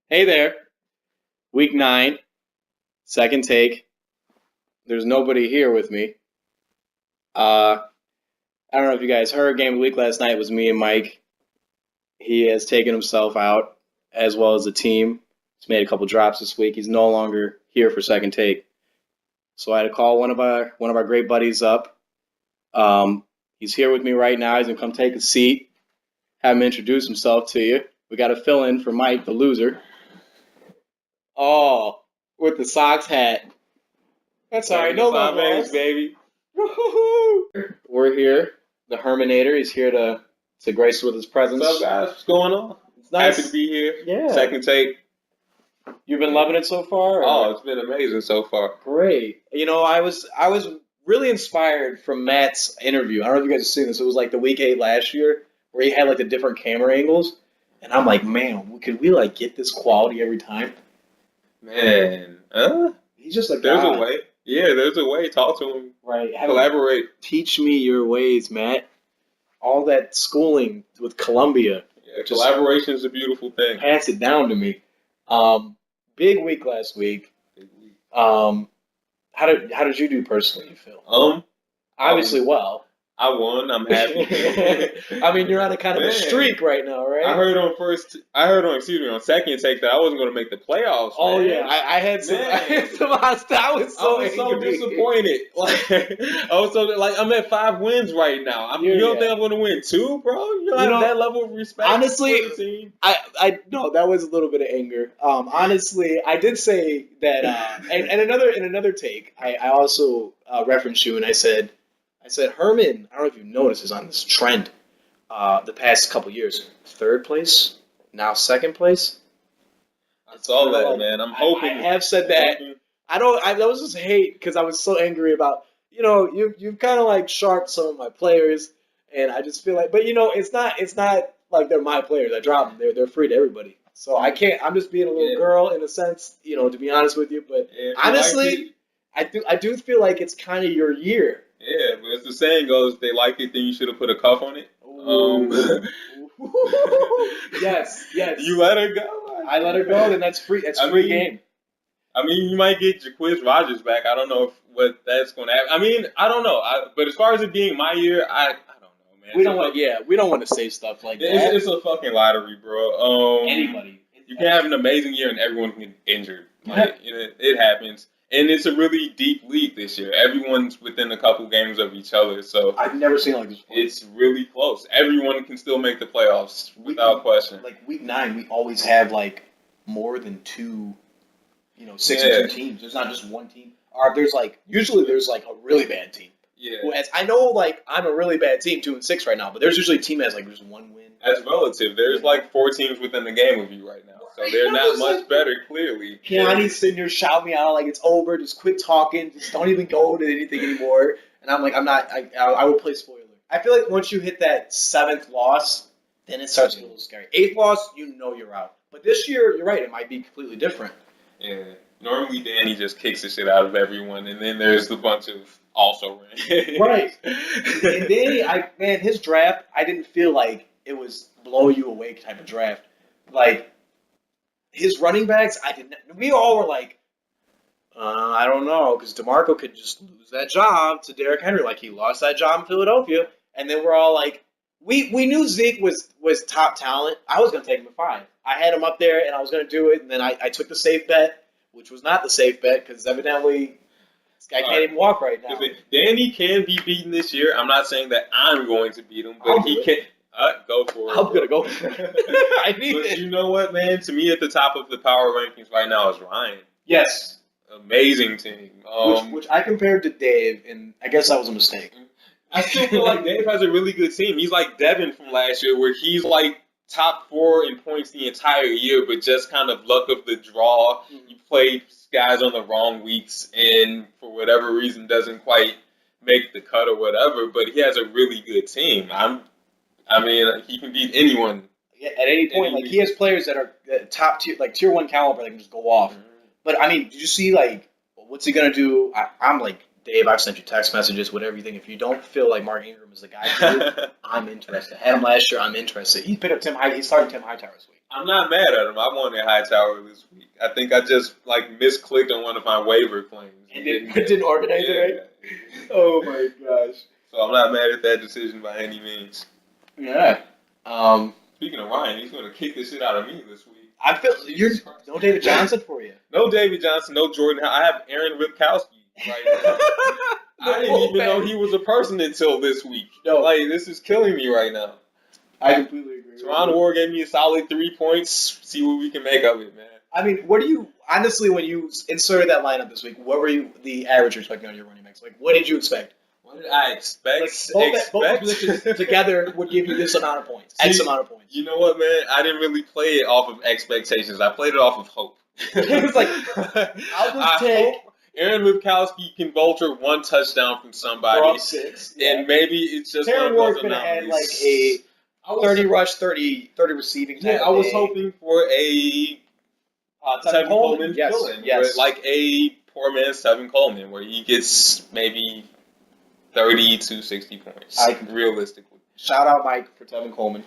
Hey there, week 9, second take. There's nobody here with me. Uh, I don't know if you guys heard, game of the week last night was me and Mike. He has taken himself out as well as the team. He's made a couple drops this week. He's no longer here for second take. So I had to call one of our great buddies up. He's here with me right now. He's gonna come take a seat. Have him introduce himself to you. We got to fill in for Mike, the loser. Oh, with the Sox hat. That's all right. No love lost, baby. We're here. The Herminator. He's here to grace us with his presence. What's up, guys? What's going on? It's nice. Happy to be here. Yeah. Second take. You've been loving it so far? Oh, it's been amazing so far. Great. You know, I was really inspired from Matt's interview. I don't know if you guys have seen this. It was like the week 8 last year where he had like the different camera angles. And I'm like, man, could we like get this quality every time? Man, He's just like there's a way. Yeah, there's a way. Talk to him. Right. Collaborate. Teach me your ways, Matt. All that schooling with Columbia. Yeah, collaboration is a beautiful thing. Pass it down to me. Big week last week. How did you do personally, you feel? Obviously well. I won. I'm happy. I mean, you're on a kind of a streak right now, right? I heard on second take that I wasn't going to make the playoffs. Oh man. yeah, I had some hostile. I was so disappointed. Like I'm at 5 wins right now. You don't think I'm going to win 2, bro? You don't have that level of respect. Honestly, for the team? I no, that was a little bit of anger. Honestly, I did say that, and in another take, I also referenced you and I said, Herman, I don't know if you've noticed, is on this trend the past couple years. 3rd place, now 2nd place. I saw that, man. I'm hoping. I have said that. That was just hate because I was so angry about, you've kind of like sharped some of my players, and I just feel like, but it's not like they're my players. I drop them. They're free to everybody. So I can't. I'm just being a little girl in a sense, to be honest with you. But honestly, I do feel like it's kind of your year. Yeah, but as the saying goes, if they like it, then you should have put a cuff on it. Yes. You let her go. I let her go, then that's free. That's free game. I mean, you might get Jaquiz Rogers back. I don't know what that's going to happen. I mean, I don't know. But as far as it being my year, I don't know, man. We don't want to say stuff like that. It's a fucking lottery, bro. Anybody. You can have an amazing year and everyone can get injured. Like, it happens. And it's a really deep league this year. Everyone's within a couple games of each other, so I've never seen it like this before. It's really close. Everyone can still make the playoffs without question. Like week 9, we always have like more than 2, 6 and 2 teams. There's not just one team. Or usually there's like a really bad team. Yeah. Whereas I know like I'm a really bad team, 2 and 6 right now, but there's usually a team that has like just 1 win. That's relative. There's like 4 teams within the game of you right now. So they're not much better, clearly. Keanu's sitting there shouting me out like it's over. Just quit talking. Just don't even go to anything anymore. And I'm like, I'm not. I would play spoiler. I feel like once you hit that 7th loss, then it starts to get a little scary. 8th loss, you're out. But this year, you're right. It might be completely different. Yeah. Normally, Danny just kicks the shit out of everyone, and then there's the bunch of also ran. Right. And Danny, his draft, I didn't feel like it was blow you away type of draft. Like, his running backs, we all were like, I don't know, because DeMarco could just lose that job to Derrick Henry, like he lost that job in Philadelphia. And then we're all like, we knew Zeke was top talent. I was going to take him at 5. I had him up there, and I was going to do it. And then I took the safe bet, which was not the safe bet, because evidently this guy can't even walk right now. Danny can be beaten this year. I'm not saying that I'm going to beat him, but he can. Go for it. I'm going to go for it. I need it. You know what, man? To me, at the top of the power rankings right now is Ryan. Yes. Amazing team. Which I compared to Dave, and I guess that was a mistake. I still feel like Dave has a really good team. He's like Devin from last year, where he's like top 4 in points the entire year, but just kind of luck of the draw. Mm-hmm. You play guys on the wrong weeks, and for whatever reason doesn't quite make the cut or whatever, but he has a really good team. I mean, he can beat anyone. Yeah, at any point. Like, he has players that are top tier, like tier 1 caliber that can just go off. Mm-hmm. But, I mean, did you see, like, what's he going to do? I'm like, Dave, I've sent you text messages, whatever you think. If you don't feel like Mark Ingram is the guy, I'm interested. I had him last year. I'm interested. He picked up Tim Hightower. He's starting Tim Hightower this week. I'm not mad at him. I wanted Hightower this week. I think I just misclicked on one of my waiver claims. And didn't organize it right? Oh my gosh. So I'm not mad at that decision by any means. Yeah. Speaking of Ryan, he's going to kick the shit out of me this week. I feel no David Johnson for you. No David Johnson, no Jordan. I have Aaron Ripkowski right now. I didn't even know he was a person until this week. No. This is killing me right now. I completely agree. Teron Ward gave me a solid 3 points. See what we can make of it, man. I mean, what do you honestly when you inserted that lineup this week? What were the average you're expecting on your running backs? What did you expect? What did I expect? Both positions together would give you this amount of points. X amount of points. You know what, man? I didn't really play it off of expectations. I played it off of hope. It was like, I'll just take. Hope Aaron Lipkowski can vulture one touchdown from somebody. 6, and maybe it's just Taron Ward's going to add a 30 rush, 30 receiving. Yeah, I was hoping for a Tevin Coleman fill-in. Yes. Like a poor man's Tevin Coleman, where he gets maybe 30 to 60 points, realistically. Shout out Mike for Tevin Coleman.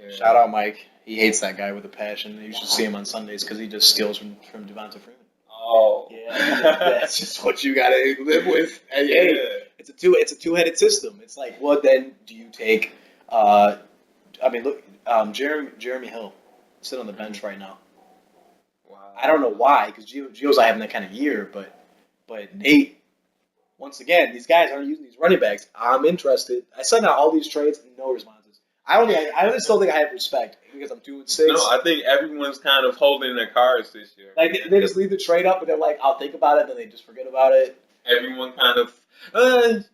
Yeah. Shout out Mike. He hates that guy with a passion. You should see him on Sundays because he just steals from Devonta Freeman. Oh. Yeah. That's just what you got to live with. And, hey, it's a two-headed system. It's like, what then do you take? Jeremy Hill sitting on the bench right now. Wow. I don't know why, because Gio's not having that kind of year, but Nate. Once again, these guys aren't using these running backs. I'm interested. I sent out all these trades, no responses. I still think I have respect because I'm 2-6. No, I think everyone's kind of holding their cards this year. Like they just leave the trade up, but they're like, "I'll think about it," then they just forget about it. Everyone kind of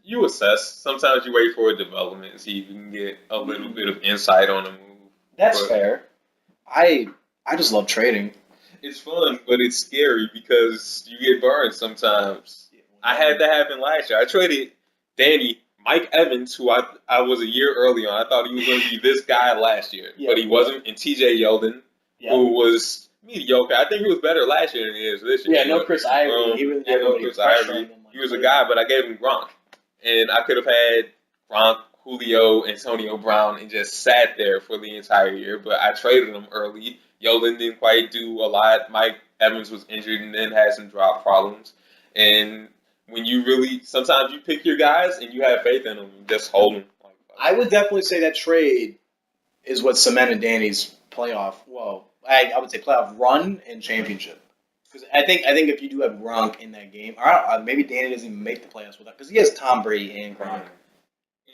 you assess. Sometimes you wait for a development so you can get a little bit of insight on the move. That's fair. I just love trading. It's fun, but it's scary because you get burned sometimes. I had that happen last year. I traded Mike Evans, who I was a year early on. I thought he was going to be this guy last year, but he wasn't. And TJ Yeldon, who was mediocre. I think he was better last year than he is this year. Yeah, no Chris Ivory. He really no Chris Ivory. He was a guy, but I gave him Gronk. And I could have had Gronk, Julio, Antonio Brown, and just sat there for the entire year. But I traded him early. Yeldon didn't quite do a lot. Mike Evans was injured and then had some drop problems. And when sometimes you pick your guys and you have faith in them, you just hold them. I would definitely say that trade is what cemented Danny's playoff. Well, I would say playoff run and championship. Because I think if you do have Gronk in that game, or maybe Danny doesn't even make the playoffs with that because he has Tom Brady and Gronk.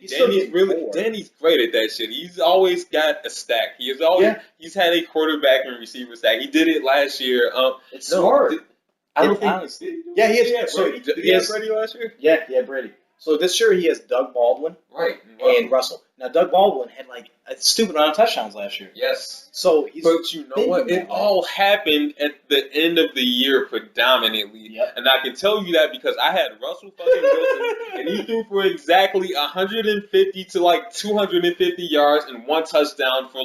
Danny's great at that shit. He's always got a stack. He's had a quarterback and receiver stack. He did it last year. It's smart. I don't think. Yeah, he has. Did he have Brady last year? Yeah, he had Brady. So this year he has Doug Baldwin, and Russell. Now Doug Baldwin had a stupid amount of touchdowns last year. Yes. So but you know what? It all happened at the end of the year predominantly, and I can tell you that because I had Russell fucking Wilson, and he threw for exactly 150 to 250 yards and 1 touchdown for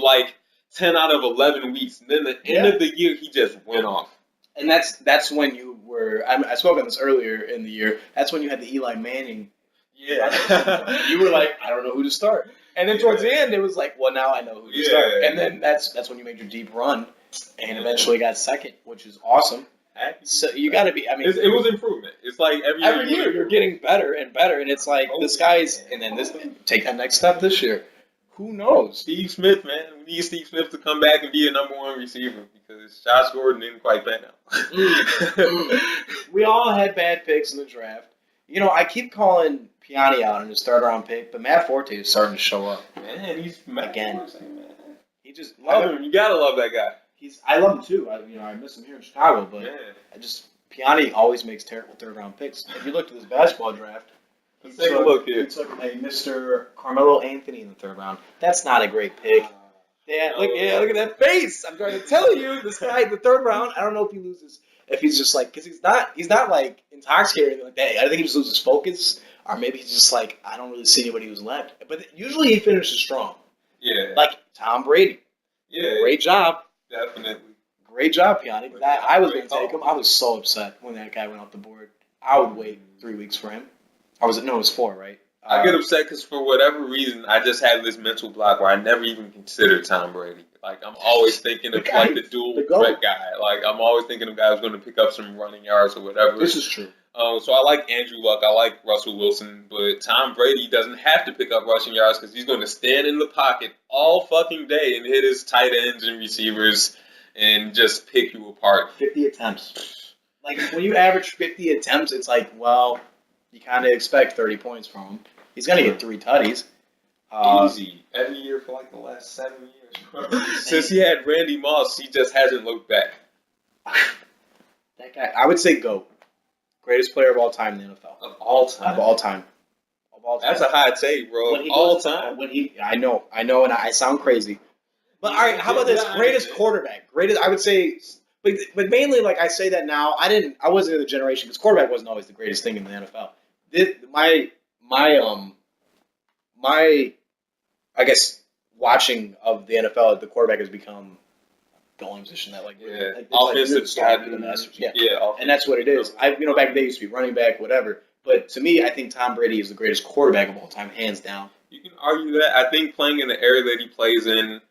10 out of 11 weeks, and then the end of the year he just went off. And that's when you were. I spoke on this earlier in the year. That's when you had the Eli Manning. Yeah. You were like, I don't know who to start. And then towards the end, it was like, well, now I know who to start. And then that's when you made your deep run, and eventually got second, which is awesome. So you got to be. I mean, it was improvement. It's like every year you're getting better and better, and it's like this guy's. And then take that next step this year. Who knows? Steve Smith, man. We need Steve Smith to come back and be a number 1 receiver because Josh Gordon didn't quite pan out. We all had bad picks in the draft. You know, I keep calling Piani out in his third-round pick, but Matt Forte is starting to show up. Man, he's again. Forte, man. He just love him. You gotta love that guy. I love him too. I miss him here in Chicago, but Piani always makes terrible third-round picks. If you look at this basketball draft. Take a look here. He took a Mr. Carmelo Anthony in the third round. That's not a great pick. Look at that face. I'm trying to tell you, this guy in the third round. I don't know if he loses, if he's just because he's not like intoxicated or anything like that. I think he just loses focus, or maybe he's just like, I don't really see anybody who's left. But usually he finishes strong. Yeah. Like Tom Brady. Yeah. Great job. Definitely. Great job, Piani. I was going to take him. I was so upset when that guy went off the board. I would wait 3 weeks for him. It was 4, right? I get upset because for whatever reason, I just have this mental block where I never even considered Tom Brady. Like I'm always thinking of like the dual threat guy. Like I'm always thinking of guys going to pick up some running yards or whatever. This is true. So I like Andrew Luck. I like Russell Wilson, but Tom Brady doesn't have to pick up rushing yards because he's going to stand in the pocket all fucking day and hit his tight ends and receivers and just pick you apart. 50 attempts. Like when you average 50 attempts, it's like, well, you kind of expect 30 points from him. He's gonna get 3 tutties. Easy every year for like the last 7 years. Since he had Randy Moss, he just hasn't looked back. That guy, I would say GOAT. Greatest player of all time in the NFL. Of all time. Of all time. Of all time. That's a hot take, bro. All time. I know, and I sound crazy. But all right, how about this? Greatest quarterback. Greatest, I would say. But mainly, like I say that now, I wasn't in the generation because quarterback wasn't always the greatest thing in the NFL. My I guess watching of the NFL, the quarterback has become the only position that offensive side of the masters. And that's what it is. Back then they used to be running back, whatever. But to me, I think Tom Brady is the greatest quarterback of all time, hands down. You can argue that. I think playing in the area that he plays in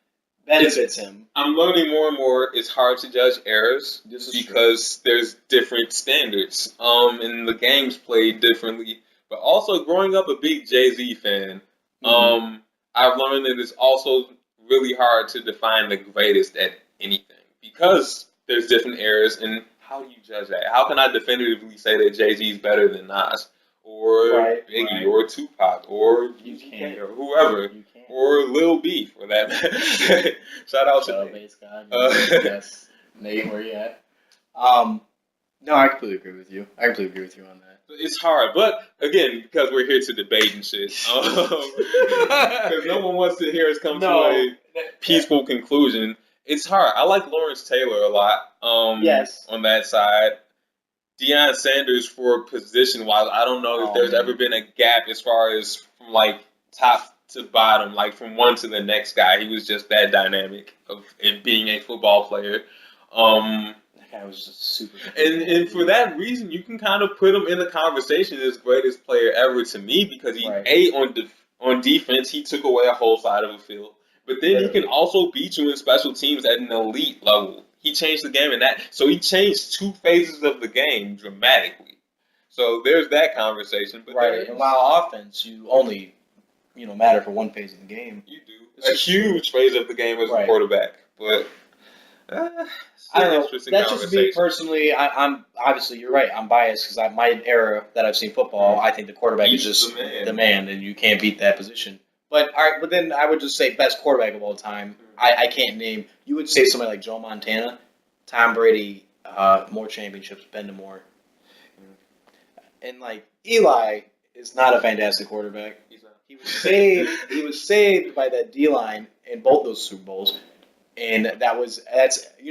benefits him. I'm learning more and more. It's hard to judge errors because there's different standards. And the game's played differently. But also, growing up a big Jay-Z fan, I've learned that it's also really hard to define the greatest at anything because there's different eras. And how do you judge that? How can I definitively say that Jay-Z is better than Nas or Biggie or Tupac or UGK or whoever or Lil B for that matter? Shout out to Nate. Yes, Nate, where you at? No, I completely agree with you. on that. It's hard, but again, because we're here to debate and shit, because no one wants to hear us come to a peaceful conclusion. It's hard. I like Lawrence Taylor a lot. On that side, Deion Sanders for position-wise, I don't know if there's ever been a gap as far as from like top to bottom, like from one to the next guy. He was just that dynamic of it being a football player. That guy was just super. And for that reason, you can kind of put him in the conversation as greatest player ever to me because he on defense he took away a whole side of the field, but then he can also beat you in special teams at an elite level. He changed the game in that, so he changed 2 phases of the game dramatically. So there's that conversation. But and while offense, you only matter for 1 phase of the game. You do a huge phase of the game as a quarterback, but. I don't know. That's just me personally. I'm obviously you're right. I'm biased because my era that I've seen football, I think the quarterback is just the man, and you can't beat that position. But but then I would just say best quarterback of all time. I can't name. You would say somebody like Joe Montana, Tom Brady, more championships, Ben DeMore, and like Eli is not a fantastic quarterback. He was saved. He was saved by that D line in both those Super Bowls. And that's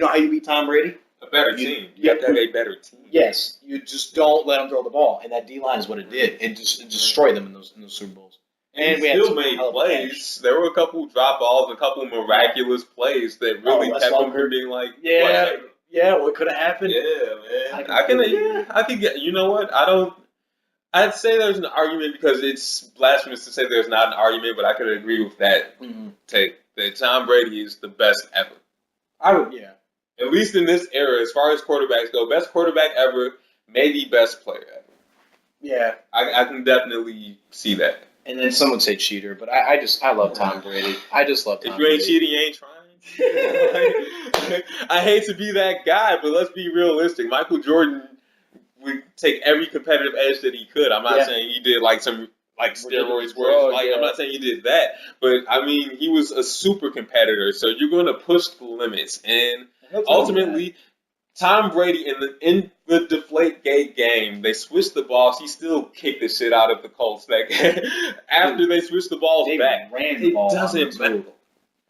how you beat Tom Brady? A better team. You have to have a better team. Yes. You just don't let him throw the ball. And that D-line is what it did. It just destroyed them in those Super Bowls. And we still made plays. There were a couple drop balls, a couple miraculous plays that really kept them from being like, what could have happened? Yeah, man. I think, you know what? I'd say there's an argument because it's blasphemous to say there's not an argument, but I could agree with that take. That Tom Brady is the best ever. At least in this era, as far as quarterbacks go, best quarterback ever, maybe best player ever. Yeah. I can definitely see that. And then some would say cheater, but I love Tom Brady. I just love Tom Brady. If you ain't cheating, you ain't trying. I hate to be that guy, but let's be realistic. Michael Jordan would take every competitive edge that he could. I'm not saying he did like some... like steroids were. I'm not saying he did that, but I mean he was a super competitor. So you're going to push the limits, and ultimately, Tom Brady in the Deflategate game, they switched the balls. He still kicked the shit out of the Colts that game. After they switched the balls back, it doesn't matter.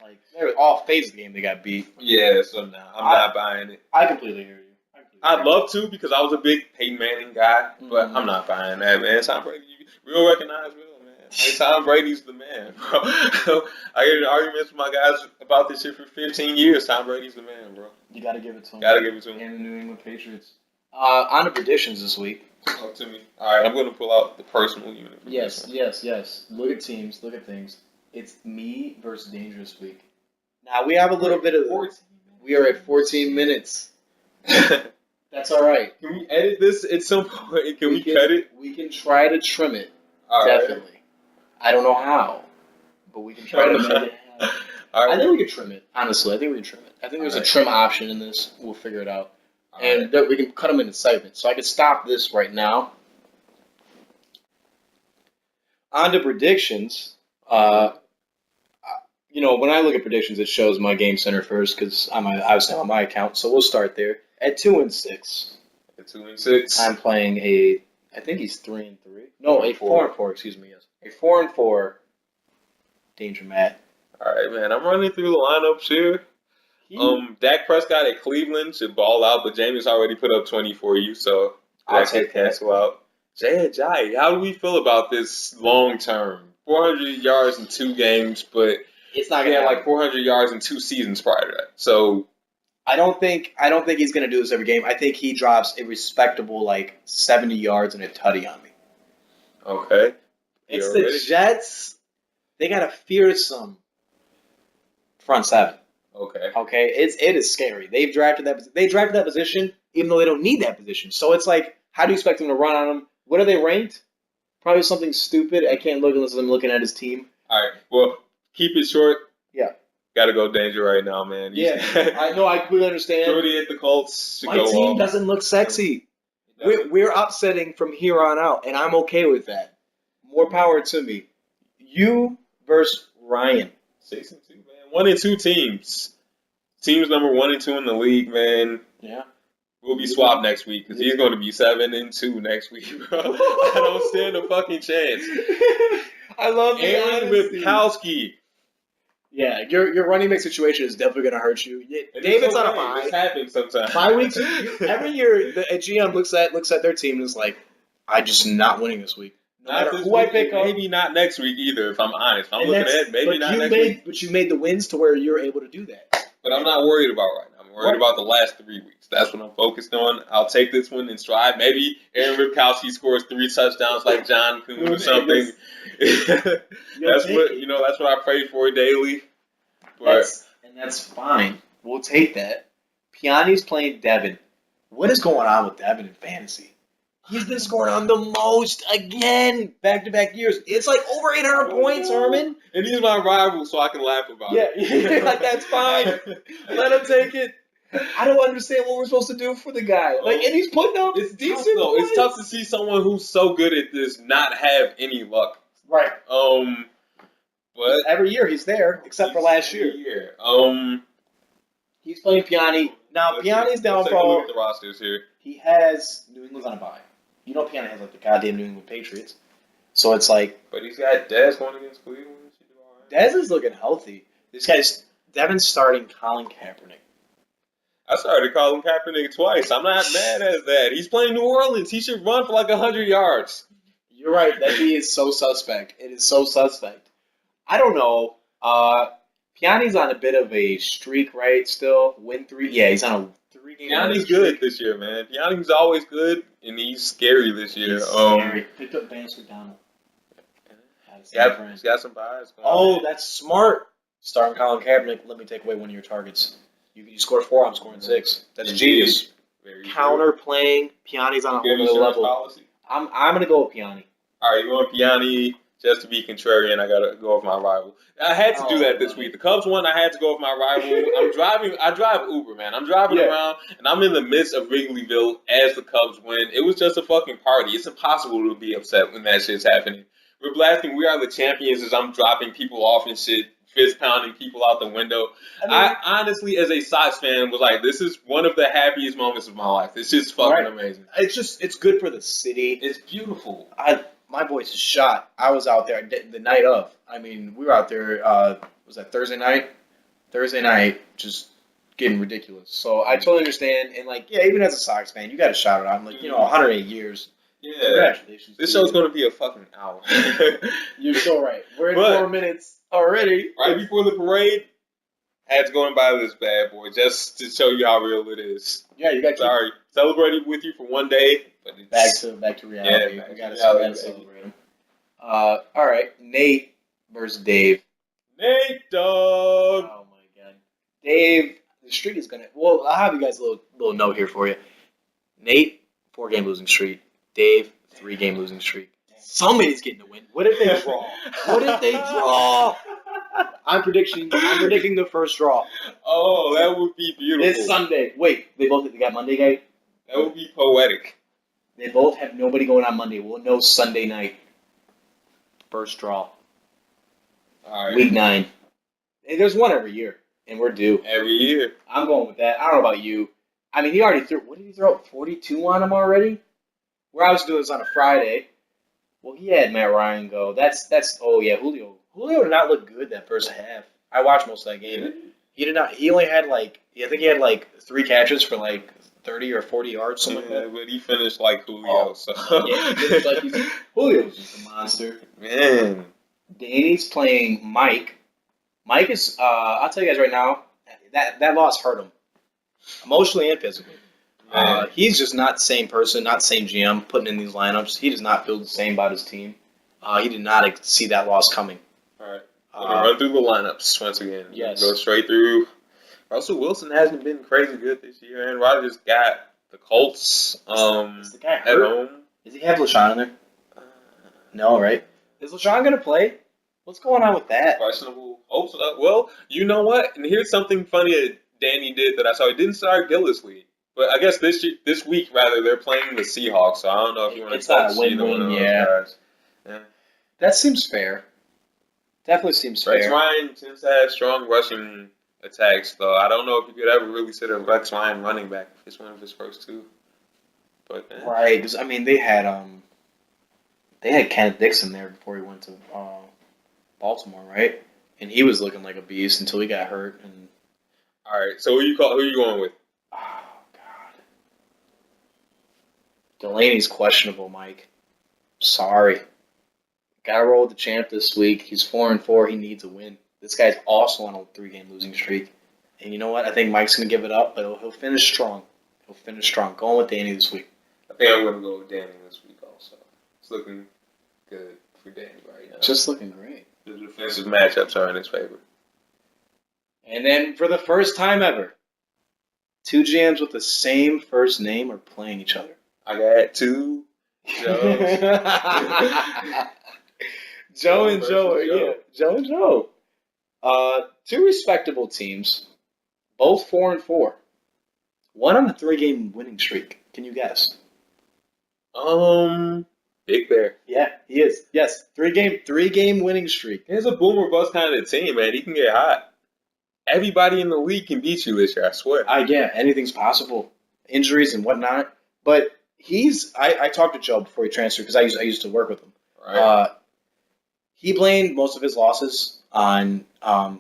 Like they were all phase of the game, they got beat. Yeah, so now I'm not buying it. I completely hear you. I'd love to because I was a big Peyton Manning guy, but I'm not buying that, man. Tom Brady. Real recognize real, man. Like, Tom Brady's the man, bro. I get in arguments with my guys about this shit for 15 years. Tom Brady's the man, bro. You got to give it to him. And the New England Patriots. On to predictions this week. Talk to me. All right, I'm going to pull out the personal unit. Yes. Look at teams. Look at things. It's me versus Dangerous week. Now we have a little bit of. 14 We are at 14 minutes. That's all right. Can we edit this at some point? Can we cut it? We can try to trim it. All right. Definitely. I don't know how, but we can try to make it happen. All right. I think we can trim it. Honestly, I think we can trim it. I think there's a trim option in this. We'll figure it out. All And right. that we can cut them into segments. So I could stop this right now. On to predictions. You know, when I look at predictions, it shows my Game Center first because I'm obviously on my account. So we'll start there. At 2-6, At 2-6. I'm playing a. I think he's 3-3. No, a 4-4. Excuse me. Yes, a 4-4. Danger Matt. All right, man. I'm running through the lineups here. Dak Prescott at Cleveland should ball out, but Jameis already put up 20 for you, so I'll that take can cancel out. Jay Ajayi, how do we feel about this long term? 400 yards in 2 games, but It's not he gonna had happen. like 400 yards in 2 seasons prior to that. So I don't think he's gonna do this every game. I think he drops a respectable like 70 yards and a tutty on me. okay, It's You're the ready? Jets. They got a fearsome front seven. okay. Okay, it is scary. They drafted that position even though they don't need that position. So it's like, how do you expect them to run on them? What are they ranked? Probably something stupid. I can't look unless I'm looking at his team. All right. Well, keep it short. Yeah. Got to go danger right now, man. I know. I completely understand. Jordy at the Colts should My go team off. doesn't look sexy. We're upsetting from here on out, and I'm okay with that. More power to me. You versus Ryan. 6-2, man. 1-2 teams. Teams number 1 and 2 in the league, man. Yeah. We'll be swapped next week because he's going to be 7-2 next week, bro. I don't stand a fucking chance. I love the Aaron honesty. Wipkowski. Yeah, your running back situation is definitely going to hurt you. David's on a bye. It's happening sometimes. 5 weeks. Every year, a GM looks at their team and is like, I'm just not winning this week. No Not matter this who I week, pick up. maybe not next week either, if I'm honest. If I'm And looking that's- ahead, maybe but not you next made, week. But you made the wins to where you're able to do that. But I'm not worried about right now. I'm worried Right. about the last 3 weeks. That's what I'm focused on. I'll take this one in stride. Maybe Aaron Wipkowski scores 3 touchdowns like John Kuhn or something. That's what I pray for daily. But That's fine. We'll take that. Piani's playing Devin. What is going on with Devin in fantasy? He's been scoring on the most again, back-to-back years. It's like over 800 points, Herman. and he's my rival, so I can laugh about it. Like, that's fine. Let him take it. I don't understand what we're supposed to do for the guy. Like, and he's putting up It's decent tough, though. points. It's tough to see someone who's so good at this not have any luck. Right. But Every year he's there, except for last year. He's playing Piani. Now, Piani's Let's take a downfall, look at the rosters here. he has New England's on a bye. You know Piani has, like, the goddamn New England Patriots. So it's like, But he's got Dez going against Cleveland. Should do all right. Dez is looking healthy. Devin's starting Colin Kaepernick. I started calling Kaepernick twice. I'm not mad at that. He's playing New Orleans. He should run for like 100 yards. You're right. That he is so suspect. It is so suspect. I don't know. Piani's on a bit of a streak, right? Still win 3. Yeah, he's on a 3-game. Piani's good this year, man. Piani's always good, and he's scary this year. He's scary. Picked up Vance McDonald. He's got some buys. Oh, that's smart. Starting Colin Kaepernick. Let me take away one of your targets. You scored 4. I'm scoring 6. That's genius. Very Counter playing. Piani's on a good. whole Good other insurance level. policy. I'm gonna go with Piani. All right, you going Piani? Just to be contrarian, I gotta go with my rival. I had to do that this week. The Cubs won. I had to go with my rival. I drive Uber, man. I'm driving around, and I'm in the midst of Wrigleyville as the Cubs win. It was just a fucking party. It's impossible to be upset when that shit's happening. We're blasting "We Are the Champions" as I'm dropping people off and shit, fist pounding people out the window. I honestly, as a Sox fan, was like, this is one of the happiest moments of my life. It's just fucking amazing. It's good for the city. It's beautiful. My voice is shot. I was out there the night of. I mean, we were out there. Was that Thursday night? Thursday night, just getting ridiculous. So I totally understand. And like, yeah, even as a Sox fan, you got to shout it out. I'm like, 108 years. Yeah. Congratulations. This show's going to be a fucking hour. You're so right. We're at 4 minutes already. Right before the parade, I had to go and buy this bad boy just to show you how real it is. Yeah, you got. Sorry, celebrated with you for one day, but it's back to reality. Yeah, we got to celebrate him. All right, Nate versus Dave. Nate Dogg. Oh my God, Dave, the streak is gonna. Well, I'll have you guys a little note here for you. Nate, 4-game losing streak. Dave, 3-game losing streak. Somebody's getting to win. What if they draw? What if they draw? I'm predicting the first draw. Oh, that would be beautiful. It's Sunday. Wait, they got Monday night. That would be poetic. They both have nobody going on Monday. We'll know Sunday night. First draw. All right. Week 9. Hey, there's one every year, and we're due. Every year. I'm going with that. I don't know about you. I mean, he already threw. What did he throw? 42 on him already. Where I was doing this on a Friday. Well, he had Matt Ryan go. That's. Oh yeah, Julio. Julio did not look good that first half. I watched most of that game. He did not. He only had I think he had 3 catches for 30 or 40 yards, something like that. But he finished like Julio. Oh. So Yeah, Julio's just a monster. Man. Danny's playing Mike. Mike is. I'll tell you guys right now. That loss hurt him, emotionally and physically. He's just not the same person, not the same GM putting in these lineups. He does not feel the same about his team. He did not see that loss coming. All right. Run through the lineups once again. Yes. Go straight through. Russell Wilson hasn't been crazy good this year. Aaron Rodgers got the Colts Is the guy at hurt? home. Does he have LaShawn in there? No, right? Is LaShawn going to play? What's going on with that? Questionable. Well, you know what? And here's something funny that Danny did that I saw. He didn't start Gillislee. But I guess this week, rather, they're playing the Seahawks. So I don't know if you want to It's not touch a either one of win-win, those yeah. guys. Yeah. That seems fair. Definitely seems Rex fair. Ryan tends to have strong rushing attacks, though. I don't know if you could ever really sit a Rex Ryan running back if it's one of his first two. But Right, because, I mean, they had Kenneth Dixon there before he went to Baltimore, right? And he was looking like a beast until he got hurt. And all right, so who you going with? oh God, Delaney's questionable, Mike. Sorry, gotta roll with the champ this week. He's 4-4. He needs a win. This guy's also on a 3-game losing streak. And you know what? I think Mike's gonna give it up, but he'll finish strong. Going with Danny this week. I think I'm going to go with Danny this week also. It's looking good for Danny right now. Just looking great. The defensive matchups are in his favor. And then for the first time ever, 2 GMs with the same first name are playing each other. I got 2 Joes. Joe and Joe, versus Joe. yeah. Joe and Joe. 2 respectable teams, both 4-4. One on a 3-game winning streak. Can you guess? Big Bear. Yeah, he is. Yes, 3-game winning streak. He's a boomer bust kind of team, man. He can get hot. Everybody in the league can beat you this year, I swear. Yeah, anything's possible. Injuries and whatnot. But I talked to Joe before he transferred because I used to work with him. Right. He blamed most of his losses on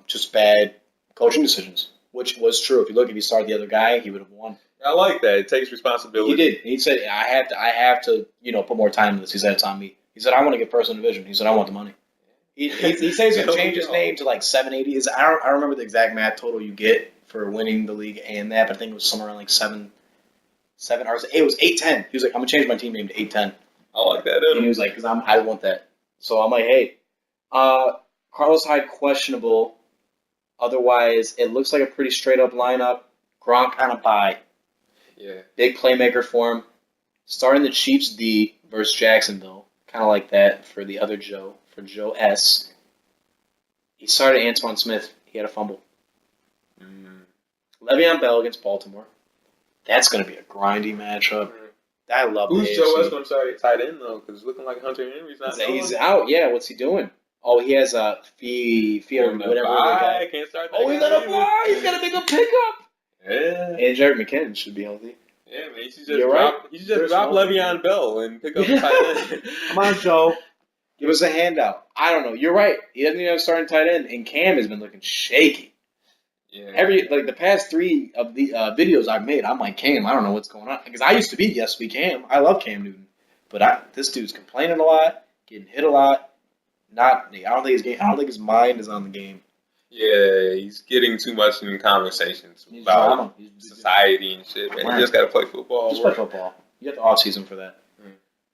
just bad coaching decisions, which was true. If he started the other guy, he would have won. I like that. It takes responsibility. He did. He said, I have to, put more time in this. He said, it's on me. He said, I want to get first in division. He said, I want the money. He says he's going to change his name to 780. I don't remember the exact math total you get for winning the league and that, but I think it was somewhere around 7 hours. It was 810. He was like, I'm going to change my team name to 810. I like that. And he was like, because I want that. So I'm like, hey, Carlos Hyde questionable. Otherwise, it looks like a pretty straight up lineup. Gronk on a bye. Yeah. Big playmaker for him. Starting the Chiefs D versus Jacksonville. Kind of like that for the other Joe, for Joe S. He started Antoine Smith. He had a fumble. Le'Veon Bell against Baltimore. That's going to be a grindy matchup. I love Who's the Joe AFC. West going to start at tight end, though? Because it's looking like Hunter Henry's not He's going. out. Yeah, what's he doing? Oh, he has a fee or On the whatever. bye, can't start that Oh, he's guy on a either. bye. He's got to make a pickup. Yeah. And Jared McKinnon should be healthy. Yeah, man. He should You're right. just There's drop no- Le'Veon Bell and pick up the tight end. Come on, Joe. Give us a handout. I don't know. You're right. He doesn't even have a starting tight end, and Cam has been looking shaky. Yeah. The past 3 of the videos I've made, I'm like, Cam, I don't know what's going on. Because I used to be Yes We Cam. I love Cam Newton. But this dude's complaining a lot, getting hit a lot. I don't think his mind is on the game. Yeah, he's getting too much in conversations He's about drama. society and shit, man. Right. You just got to play football. Just play football. You got the off season for that.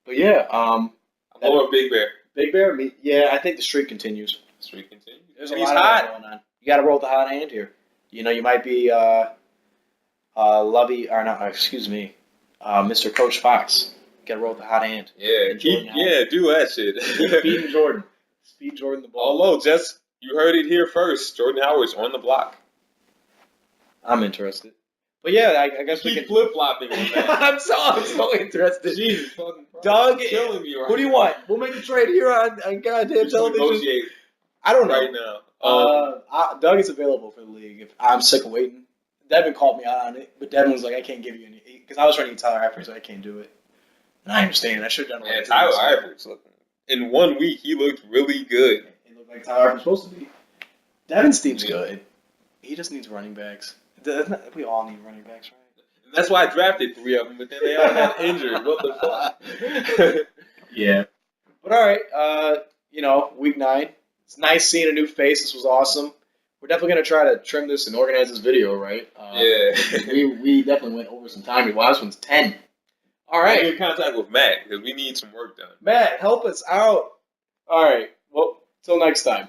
But yeah, I'm going with Big Bear. Big Bear. I think the streak continues. Streak continues. There's a He's lot of hot. that going on. You got to roll with the hot hand here. You know, you might be Lovey or not? Excuse me, Mr. Coach Fox. Get roll with the hot hand. Yeah, do that shit. Keep beating Jordan. Speed Jordan the ball. Although, you heard it here first. Jordan Howard's on the block. I'm interested. But yeah, I guess we Keep can flip flopping on that. I'm so interested. Jesus fucking Christ. Doug, Killing me right what do you want? We'll make a trade here on goddamn television. Negotiate I don't know. right now. Doug is available for the league. If I'm sick of waiting. Devin called me out on it, but Devin was like, I can't give you any because I was trying to get Tyler Eifert, so I can't do it. And I understand. I should have done it. Yeah, Tyler Eifert's looking. In 1 week, he looked really good. He looked like Tyler Eifert's supposed to be. Devin's team's good. He just needs running backs. We all need running backs, right? And that's why I drafted 3 of them, but then they all got injured. What the fuck? Yeah. But all right, week 9. It's nice seeing a new face. This was awesome. We're definitely gonna try to trim this and organize this video, right? Yeah. we definitely went over some time. Wow, this one's 10. All right. Get in contact with Matt because we need some work done. Matt, help us out. All right. Well, till next time.